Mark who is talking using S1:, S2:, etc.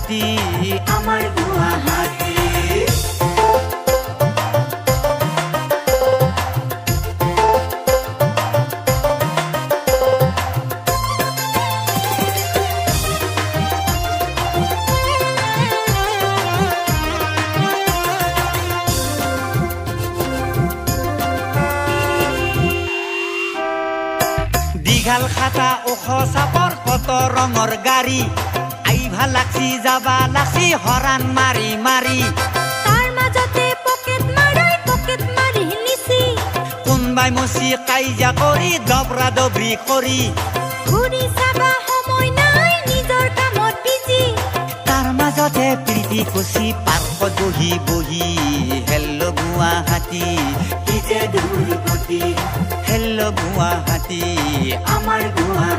S1: গুৱাহাটী আমাৰ গুৱাহাটী দীঘল খাতা ওখ চাপৰ কত ৰঙৰ গাড়ী আইভা লাগছি যাবা লাগছি হৰাণ মাৰি মাৰি
S2: তাৰ মাজতে পকেট মাৰি নিছি
S1: কোনবাই মচি কাইজা কৰি দবৰা দবৰি কৰি
S2: ঘূৰি চাবা সময় নাই নিজৰ কামত বিজি
S1: তাৰ মাজতে প্ৰীতি কচি পাৰ্কত বহি বহি হেল্ল গুৱাহাটী কি যে দূৰ গতি হেল্ল গুৱাহাটী আমাৰ গুৱাহাটী